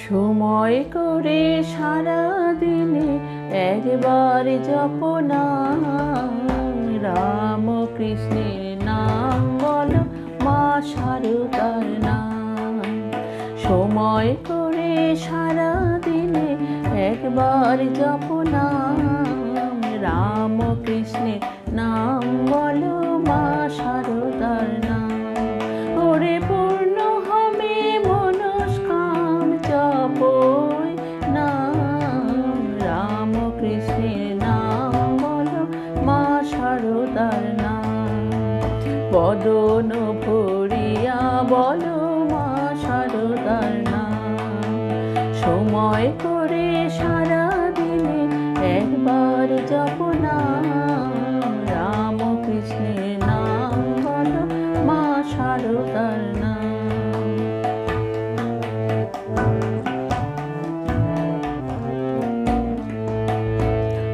সময় করে সারা দিনে একবার জপ নাম, রাম কৃষ্ণের নাম বলো, মা শারদার নাম। সময় করে সারা দিনে একবার জপ নাম, রাম কৃষ্ণের নাম বলো, মা শারদার নাম। ওরে পূর্ণ হবে মনস্কাম জপই নাম, রাম কৃষ্ণের নাম বলো, মা শারদার নাম। বদন ভরিয়া বলো, মা শারদার নাম। সময় করে সারা দিনে একবার জপ নাম, রাম কৃষ্ণের নাম বলো, মা শারদার নাম।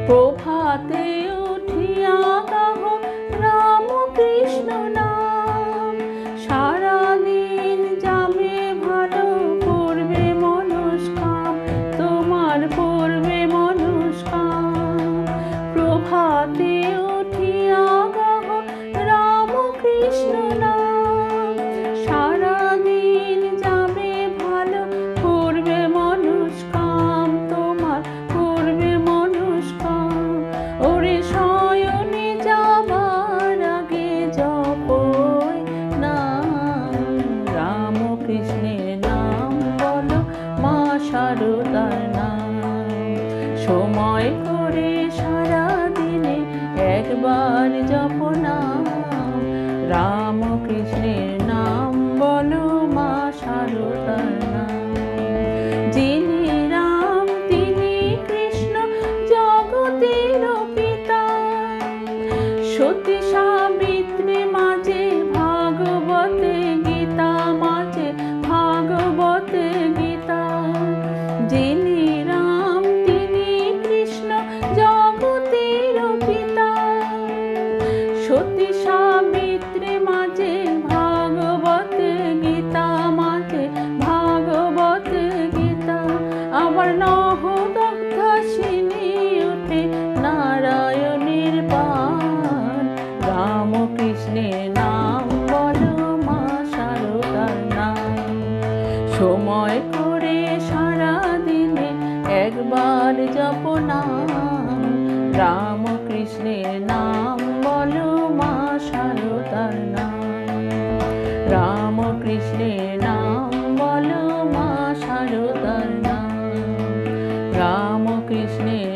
প্রভাতে উঠিয়া গাহ রাম কৃষ্ণ নাম, সারাদিন যাবে ভালো, পূর্বে মনস্কাম তোমার, পূর্বে মনস্কাম। প্রভাতে উঠিয়া গাহ রাম কৃষ্ণ নাম, সারাদিন যাবে ভালো, পূর্বে মনস্কাম তোমার, পূর্বে মনস্কাম। ওরে শয়নে যাবার আগে জপই নাম, রাম কৃষ্ণের নাম বলো, মা শারদার নাম। সময় করে সারা দিনে একবার জপ নাম, রাম কৃষ্ণের নাম বলো, মা শারদার নাম। যিনি রাম তিনি কৃষ্ণ জগতের পিতা, সতী সাবিত্রী মাঝে ভাগবতে গীতা, মাঝে ভাগবতে গীতা। যিনি রাম তিনি কৃষ্ণ জগতের পিতা, সতী সাবিত্রী মাঝে ভাগবতে গীতা, মাঝে ভাগবতে গীতা। আবার নহ দগ্ধাসিনী উঠে নারায়ণের পান, রাম কৃষ্ণের নাম বলো, মা শারদার নাম। সময় করে সারা দিনে একবার জপ নাম, রাম কৃষ্ণের নাম বলো, মা শারদার নাম। রাম কৃষ্ণের নাম বলো, মা শারদার নাম। রাম কৃষ্ণের